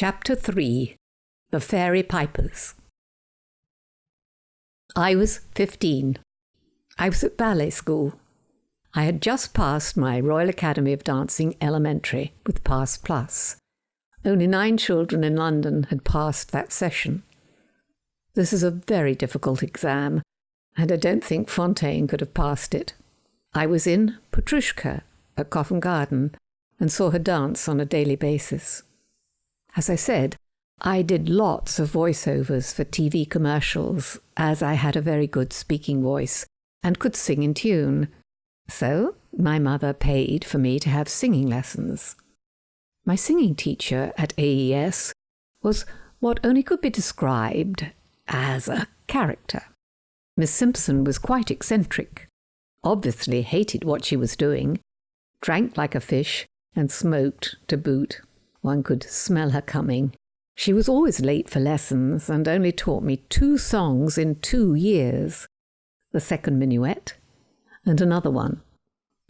Chapter 3. The Fairy Pipers. I was 15. I was at ballet school. I had just passed my Royal Academy of Dancing Elementary with Pass Plus. Only 9 children in London had passed that session. This is a very difficult exam, and I don't think Fontaine could have passed it. I was in Petrushka at Covent Garden and saw her dance on a daily basis. As I said, I did lots of voiceovers for TV commercials, as I had a very good speaking voice and could sing in tune. So my mother paid for me to have singing lessons. My singing teacher at AES was what only could be described as a character. Miss Simpson was quite eccentric, obviously hated what she was doing, drank like a fish, and smoked to boot. One could smell her coming. She was always late for lessons and only taught me 2 songs in 2 years, the second minuet and another one.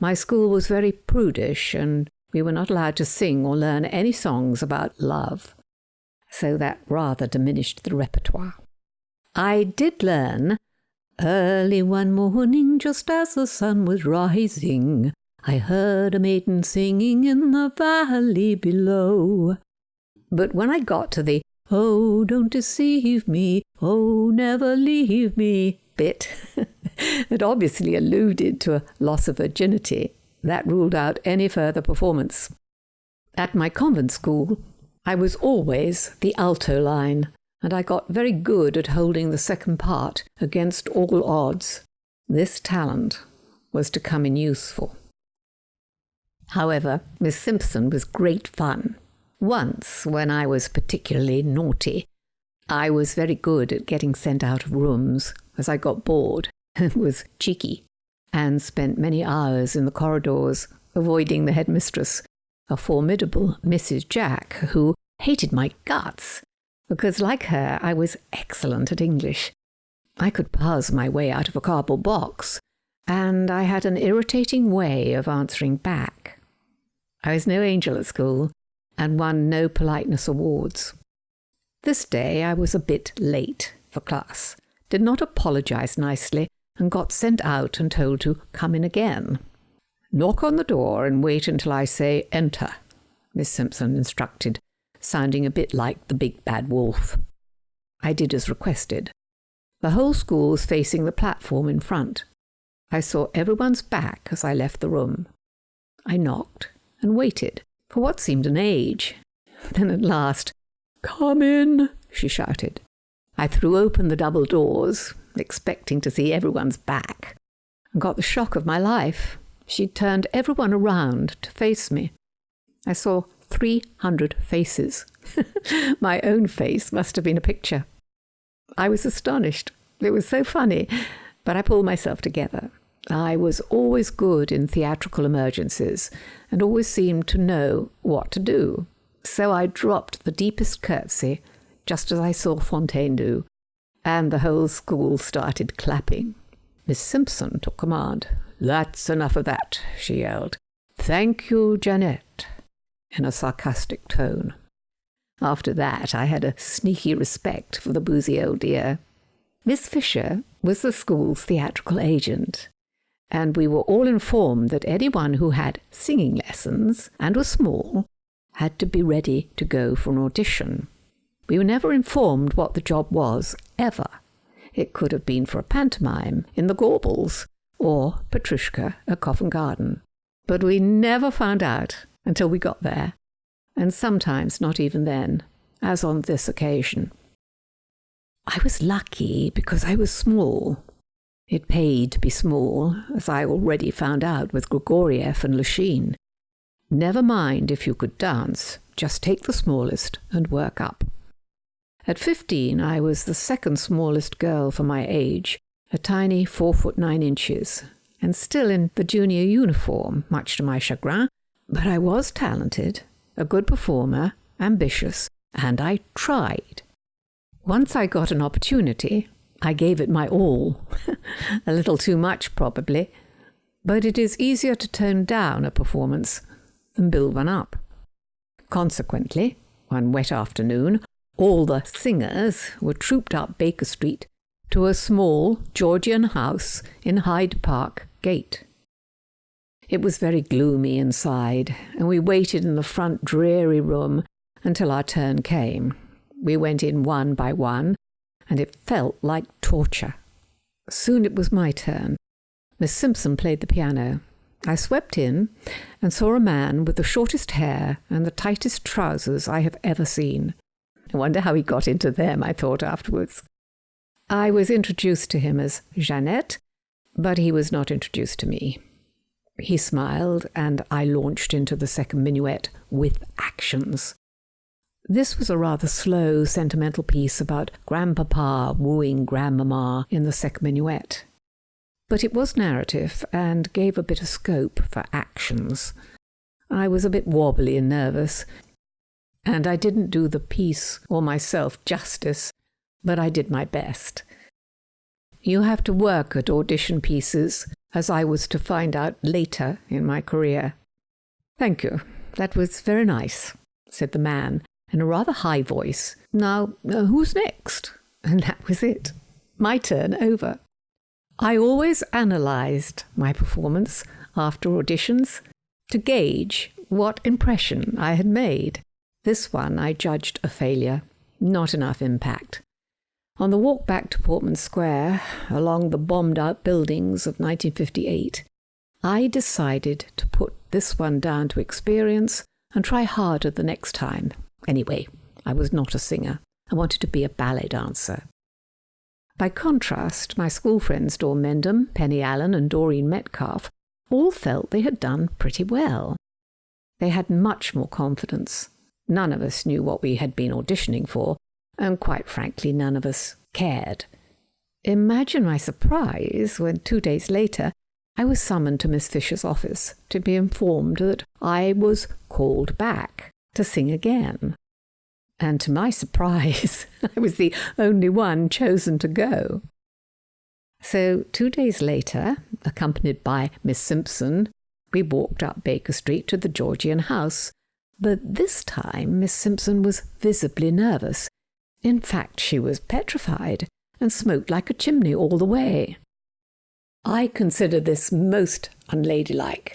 My school was very prudish and we were not allowed to sing or learn any songs about love, so that rather diminished the repertoire. I did learn, "Early one morning, just as the sun was rising, I heard a maiden singing in the valley below." But when I got to the "Oh, don't deceive me, oh, never leave me" bit, that obviously alluded to a loss of virginity, that ruled out any further performance. At my convent school, I was always the alto line, and I got very good at holding the second part against all odds. This talent was to come in useful. However, Miss Simpson was great fun. Once, when I was particularly naughty, I was very good at getting sent out of rooms, as I got bored and was cheeky, and spent many hours in the corridors avoiding the headmistress, a formidable Mrs. Jack, who hated my guts, because like her I was excellent at English. I could puzzle my way out of a cardboard box, and I had an irritating way of answering back. I was no angel at school, and won no politeness awards. This day I was a bit late for class, did not apologize nicely, and got sent out and told to come in again. "Knock on the door and wait until I say enter," Miss Simpson instructed, sounding a bit like the big bad wolf. I did as requested. The whole school was facing the platform in front. I saw everyone's back as I left the room. I knocked and waited for what seemed an age. Then at last, "Come in," she shouted. I threw open the double doors, expecting to see everyone's back, and got the shock of my life. She'd turned everyone around to face me. I saw 300 faces. My own face must have been a picture. I was astonished. It was so funny, but I pulled myself together. I was always good in theatrical emergencies and always seemed to know what to do. So I dropped the deepest curtsy, just as I saw Fontaine do, and the whole school started clapping. Miss Simpson took command. "That's enough of that," she yelled. "Thank you, Janette," in a sarcastic tone. After that, I had a sneaky respect for the boozy old dear. Miss Fisher was the school's theatrical agent, and we were all informed that anyone who had singing lessons and was small had to be ready to go for an audition. We were never informed what the job was, ever. It could have been for a pantomime in the Gaubles or Petrushka at Covent Garden. But we never found out until we got there, and sometimes not even then, as on this occasion. I was lucky because I was small. It paid to be small, as I already found out with Grigoriev and Lachine. Never mind if you could dance, just take the smallest and work up. At 15, I was the second smallest girl for my age, a tiny 4 foot 9 inches, and still in the junior uniform, much to my chagrin, but I was talented, a good performer, ambitious, and I tried. Once I got an opportunity, I gave it my all. A little too much, probably, but it is easier to tone down a performance than build one up. Consequently, one wet afternoon, all the singers were trooped up Baker Street to a small Georgian house in Hyde Park Gate. It was very gloomy inside, and we waited in the front dreary room until our turn came. We went in one by one, and it felt like torture. Soon it was my turn. Miss Simpson played the piano. I swept in and saw a man with the shortest hair and the tightest trousers I have ever seen. I wonder how he got into them, I thought afterwards. I was introduced to him as Janette, but he was not introduced to me. He smiled, and I launched into the second minuet with actions. This was a rather slow, sentimental piece about grandpapa wooing grandmamma in the second minuet. But it was narrative and gave a bit of scope for actions. I was a bit wobbly and nervous, and I didn't do the piece or myself justice, but I did my best. You have to work at audition pieces, as I was to find out later in my career. "Thank you. That was very nice," said the man in a rather high voice. "Now, who's next?" And that was it. My turn over. I always analysed my performance after auditions to gauge what impression I had made. This one I judged a failure, not enough impact. On the walk back to Portman Square, along the bombed-out buildings of 1958, I decided to put this one down to experience and try harder the next time. Anyway, I was not a singer. I wanted to be a ballet dancer. By contrast, my school friends Dawn Mendham, Penny Allen and Doreen Metcalf all felt they had done pretty well. They had much more confidence. None of us knew what we had been auditioning for, and quite frankly, none of us cared. Imagine my surprise when 2 days later I was summoned to Miss Fisher's office to be informed that I was called back to sing again. And to my surprise, I was the only one chosen to go. So 2 days later, accompanied by Miss Simpson, we walked up Baker Street to the Georgian house. But this time Miss Simpson was visibly nervous. In fact, she was petrified and smoked like a chimney all the way. I consider this most unladylike.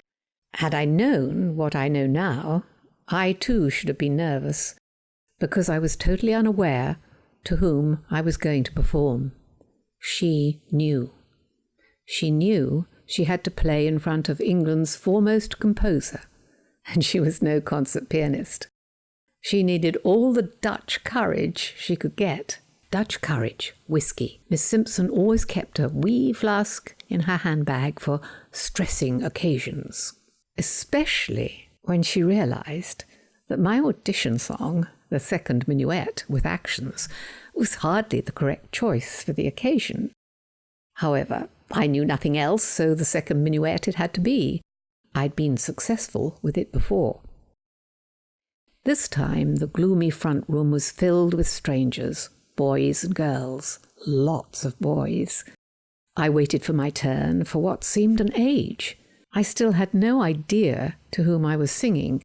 Had I known what I know now, I too should have been nervous, because I was totally unaware to whom I was going to perform. She knew. She knew she had to play in front of England's foremost composer, and she was no concert pianist. She needed all the Dutch courage she could get. Dutch courage, whiskey. Miss Simpson always kept a wee flask in her handbag for stressing occasions, especially when she realised that my audition song, the second minuet with actions, was hardly the correct choice for the occasion. However, I knew nothing else, so the second minuet it had to be. I'd been successful with it before. This time the gloomy front room was filled with strangers, boys and girls, lots of boys. I waited for my turn for what seemed an age. I still had no idea to whom I was singing,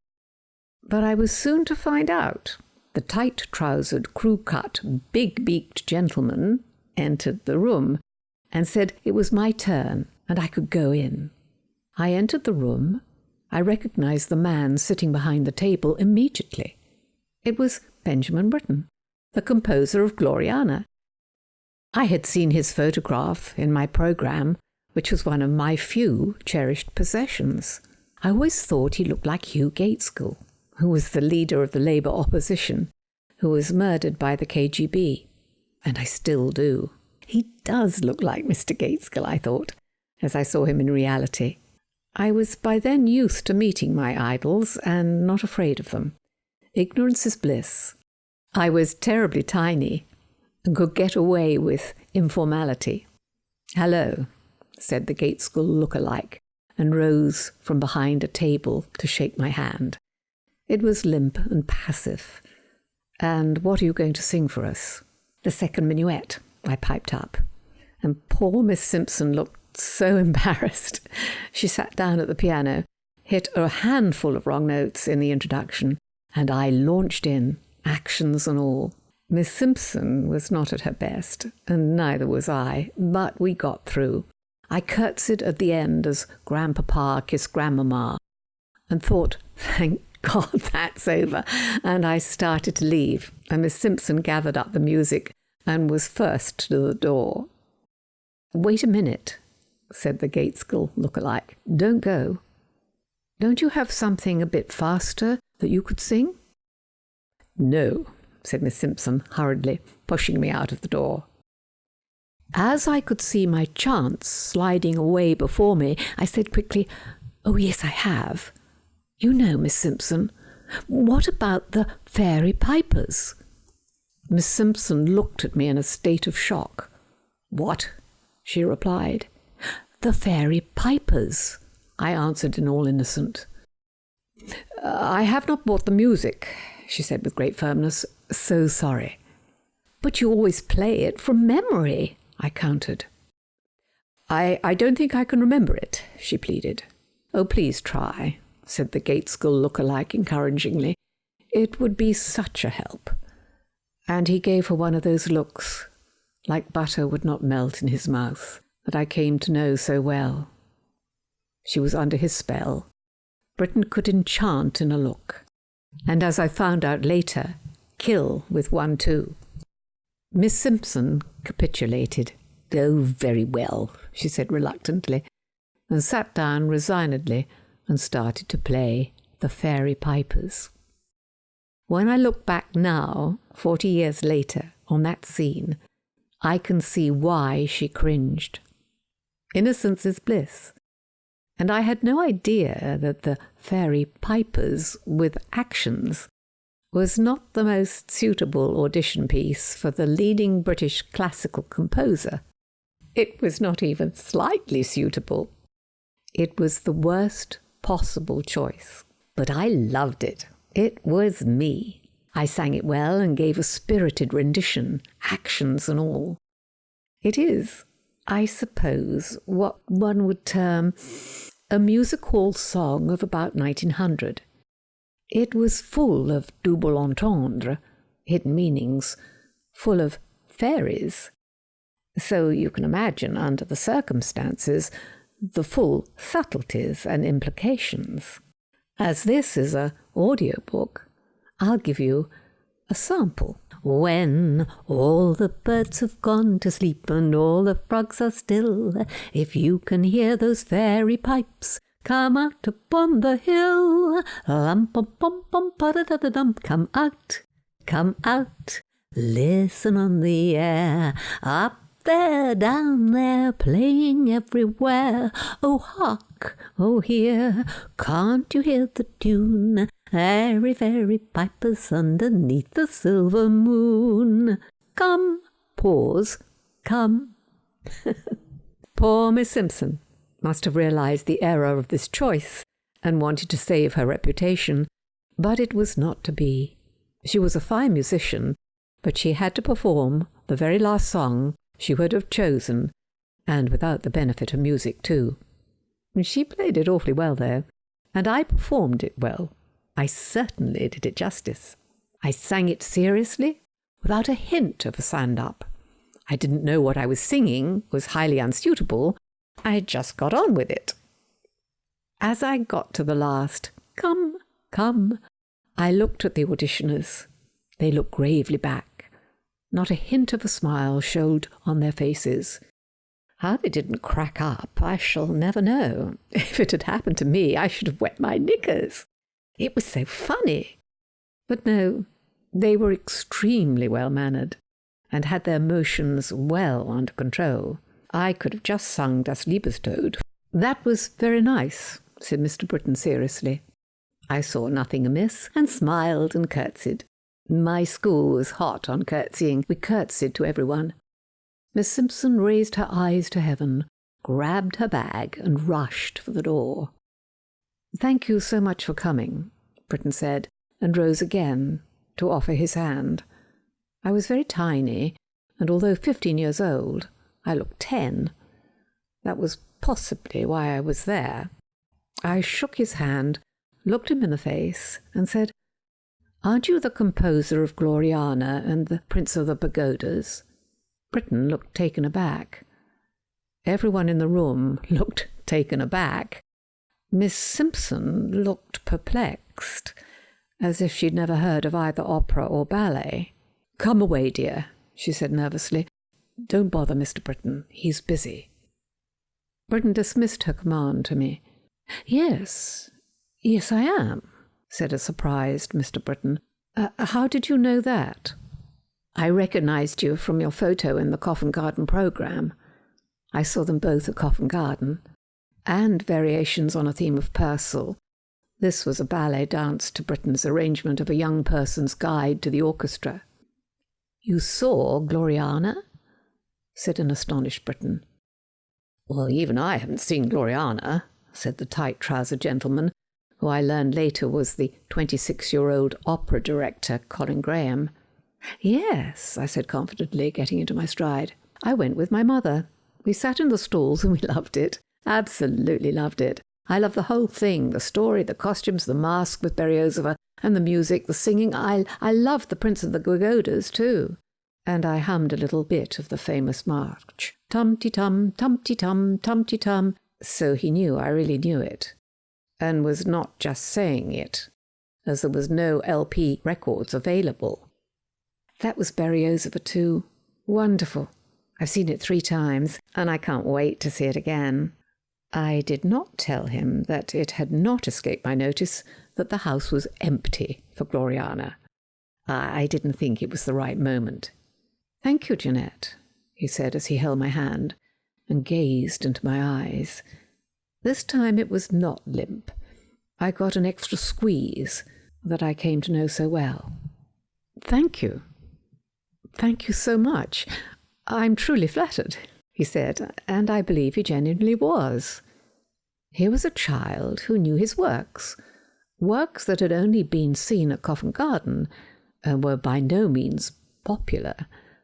but I was soon to find out. The tight-trousered, crew-cut, big-beaked gentleman entered the room and said it was my turn and I could go in. I entered the room. I recognized the man sitting behind the table immediately. It was Benjamin Britten, the composer of Gloriana. I had seen his photograph in my programme, which was one of my few cherished possessions. I always thought he looked like Hugh Gaitskell, who was the leader of the Labour opposition, who was murdered by the KGB. And I still do. He does look like Mr. Gaitskell, I thought, as I saw him in reality. I was by then used to meeting my idols and not afraid of them. Ignorance is bliss. I was terribly tiny and could get away with informality. "Hello," said the Gaitskell look-alike, and rose from behind a table to shake my hand. It was limp and passive. "And what are you going to sing for us?" "The second minuet," I piped up. And poor Miss Simpson looked so embarrassed. She sat down at the piano, hit a handful of wrong notes in the introduction, and I launched in, actions and all. Miss Simpson was not at her best, and neither was I, but we got through. I curtsied at the end as Grandpapa kissed Grandmama, and thought, thank God that's over, and I started to leave, and Miss Simpson gathered up the music and was first to the door. "Wait a minute," said the Gateskill look-alike. "Don't go. Don't you have something a bit faster that you could sing?" "No," said Miss Simpson hurriedly, pushing me out of the door. As I could see my chance sliding away before me, I said quickly, "Oh, yes, I have. You know, Miss Simpson, what about the fairy pipers?" Miss Simpson looked at me in a state of shock. "What?" she replied. "The fairy pipers," I answered in all innocent. "I have not bought the music," she said with great firmness. "So sorry." "But you always play it from memory," I countered. I don't think I can remember it," she pleaded. "Oh, please try," said the Gateskill look-alike encouragingly. "It would be such a help." And he gave her one of those looks, like butter would not melt in his mouth, that I came to know so well. She was under his spell. Britten could enchant in a look, and as I found out later, kill with one too. Miss Simpson capitulated. "Oh, very well," she said reluctantly, and sat down resignedly and started to play the fairy pipers. When I look back now, 40 years later, on that scene, I can see why she cringed. Innocence is bliss, and I had no idea that the fairy pipers with actions was not the most suitable audition piece for the leading British classical composer. It was not even slightly suitable. It was the worst possible choice. But I loved it. It was me. I sang it well and gave a spirited rendition, actions and all. It is, I suppose, what one would term a music hall song of about 1900. It was full of double entendre, hidden meanings, full of fairies. So you can imagine, under the circumstances, the full subtleties and implications. As this is an audiobook, I'll give you a sample. "When all the birds have gone to sleep and all the frogs are still, if you can hear those fairy pipes, come out upon the hill. Lum-pum-pum-pum-pa-da-da-da-dum. Come out, listen on the air, up there, down there, playing everywhere. Oh, hark, oh, hear, can't you hear the tune? Airy fairy pipers underneath the silver moon. Come, pause, come." Poor Miss Simpson must have realised the error of this choice and wanted to save her reputation, but it was not to be. She was a fine musician, but she had to perform the very last song she would have chosen, and without the benefit of music too. She played it awfully well, though, and I performed it well. I certainly did it justice. I sang it seriously, without a hint of a stand-up. I didn't know what I was singing was highly unsuitable. I just got on with it. As I got to the last, "Come, come," I looked at the auditioners. They looked gravely back. Not a hint of a smile showed on their faces. How they didn't crack up, I shall never know. If it had happened to me, I should have wet my knickers. It was so funny. But no, they were extremely well-mannered and had their emotions well under control. I could have just sung Das Liebestod. "That was very nice," said Mr. Britten seriously. I saw nothing amiss and smiled and curtsied. My school was hot on curtsying. We curtsied to everyone. Miss Simpson raised her eyes to heaven, grabbed her bag and rushed for the door. "Thank you so much for coming," Britten said, and rose again to offer his hand. I was very tiny, and although 15 years old, I looked 10. That was possibly why I was there. I shook his hand, looked him in the face, and said, Aren't you the composer of Gloriana and the Prince of the Pagodas? Britten looked taken aback. Everyone in the room looked taken aback. Miss Simpson looked perplexed, as if she'd never heard of either opera or ballet. "Come away, dear," she said nervously. "Don't bother Mr. Britten. He's busy." Britten dismissed her command to me. Yes, I am," said a surprised Mr. Britten. How did you know that?" "I recognised you from your photo in the Covent Garden programme. I saw them both at Covent Garden, and variations on a theme of Purcell. This was a ballet dance to Britten's arrangement of A Young Person's Guide to the Orchestra." "You saw Gloriana?" said an astonished Britten. "Well, even I haven't seen Gloriana," said the tight-trousered gentleman, who I learned later was the 26-year-old opera director, Colin Graham. "Yes," I said confidently, getting into my stride. "I went with my mother. We sat in the stalls and we loved it. Absolutely loved it. I love the whole thing, the story, the costumes, the mask with Berezova, and the music, the singing. I loved the Prince of the Pagodas too." And I hummed a little bit of the famous march. Tum-ti-tum, tum-ti-tum, tum-ti-tum. So he knew I really knew it, and was not just saying it, as there was no LP records available. That was Berezova too. Wonderful. I've seen it 3 times, and I can't wait to see it again. I did not tell him that it had not escaped my notice that the house was empty for Gloriana. I didn't think it was the right moment. "Thank you, Janette," he said as he held my hand and gazed into my eyes. This time it was not limp. I got an extra squeeze that I came to know so well. "Thank you. Thank you so much. I'm truly flattered," he said, and I believe he genuinely was. Here was a child who knew his works that had only been seen at Covent Garden and were by no means popular.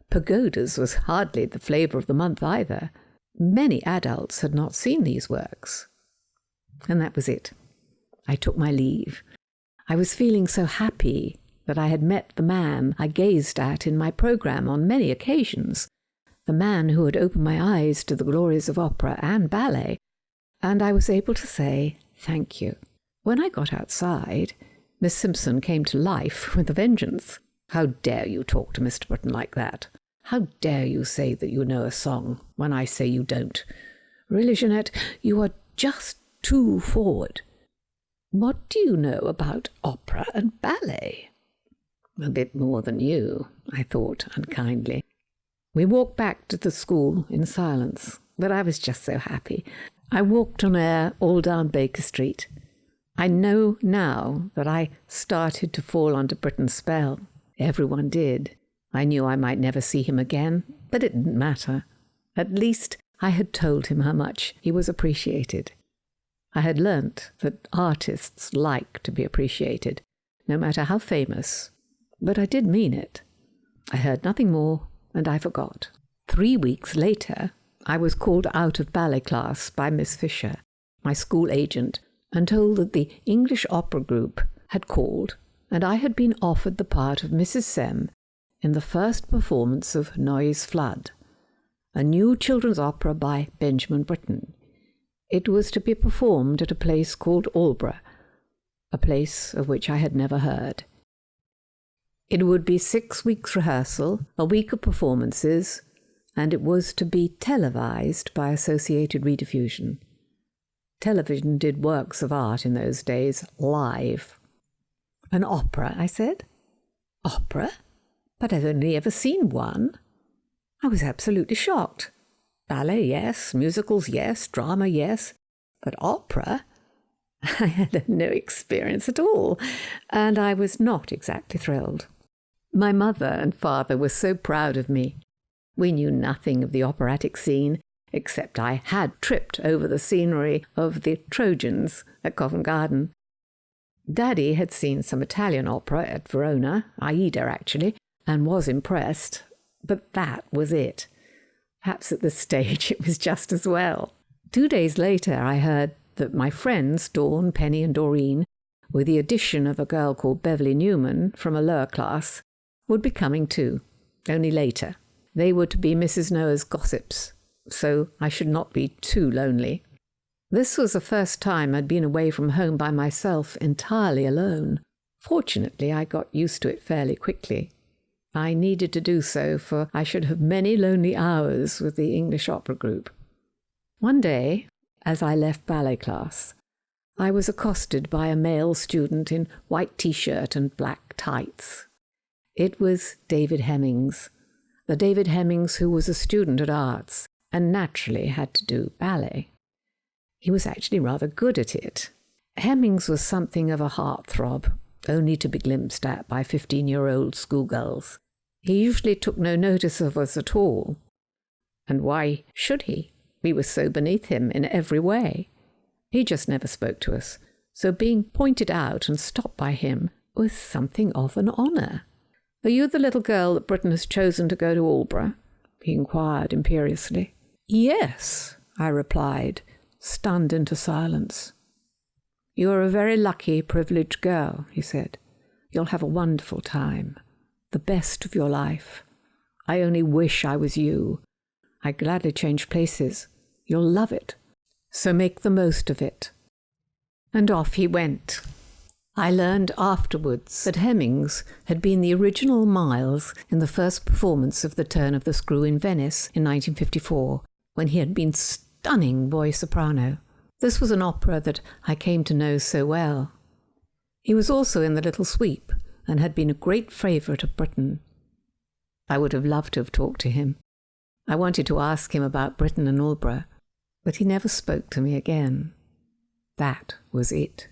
Pagodas was hardly the flavour of the month either. Many adults had not seen these works. And that was it. I took my leave. I was feeling so happy that I had met the man I gazed at in my programme on many occasions, the man who had opened my eyes to the glories of opera and ballet, and I was able to say thank you. When I got outside, Miss Simpson came to life with a vengeance. "How dare you talk to Mr. Britten like that? How dare you say that you know a song when I say you don't? Really, Janette, you are just too forward. What do you know about opera and ballet?" "A bit more than you," I thought unkindly. We walked back to the school in silence, but I was just so happy. I walked on air all down Baker Street. I know now that I started to fall under Britten's spell. Everyone did. I knew I might never see him again, but it didn't matter. At least I had told him how much he was appreciated. I had learnt that artists like to be appreciated, no matter how famous. But I did mean it. I heard nothing more, and I forgot. 3 weeks later, I was called out of ballet class by Miss Fisher, my school agent, and told that the English opera group had called, and I had been offered the part of Mrs. Sem in the first performance of Noyes Fludde, a new children's opera by Benjamin Britten. It was to be performed at a place called Aldeburgh, a place of which I had never heard. It would be 6 weeks' rehearsal, a week of performances, and it was to be televised by Associated Rediffusion. Television did works of art in those days live. "An opera," I said. "Opera? But I've only ever seen one." I was absolutely shocked. Ballet, yes. Musicals, yes. Drama, yes. But opera? I had no experience at all, and I was not exactly thrilled. My mother and father were so proud of me. We knew nothing of the operatic scene, except I had tripped over the scenery of the Trojans at Covent Garden. Daddy had seen some Italian opera at Verona, Aida actually, and was impressed, but that was it. Perhaps at this stage it was just as well. 2 days later I heard that my friends, Dawn, Penny and Doreen, with the addition of a girl called Beverly Newman from a lower class, would be coming too, only later. They were to be Mrs. Noah's gossips, so I should not be too lonely. This was the first time I'd been away from home by myself, entirely alone. Fortunately, I got used to it fairly quickly. I needed to do so, for I should have many lonely hours with the English opera group. One day, as I left ballet class, I was accosted by a male student in white t-shirt and black tights. It was David Hemmings, the David Hemmings who was a student at Arts and naturally had to do ballet. He was actually rather good at it. Hemmings was something of a heartthrob, only to be glimpsed at by 15-year-old schoolgirls. He usually took no notice of us at all. And why should he? We were so beneath him in every way. He just never spoke to us, so being pointed out and stopped by him was something of an honour. "Are you the little girl that Britten has chosen to go to Aldeburgh?" he inquired imperiously. "Yes," I replied, stunned into silence. "You are a very lucky, privileged girl," he said. "You'll have a wonderful time, the best of your life. I only wish I was you. I'd gladly change places. You'll love it, so make the most of it." And off he went. I learned afterwards that Hemmings had been the original Miles in the first performance of The Turn of the Screw in Venice in 1954, when he had been stunning boy soprano. This was an opera that I came to know so well. He was also in The Little Sweep and had been a great favourite of Britten. I would have loved to have talked to him. I wanted to ask him about Britten and Aldeburgh, but he never spoke to me again. That was it.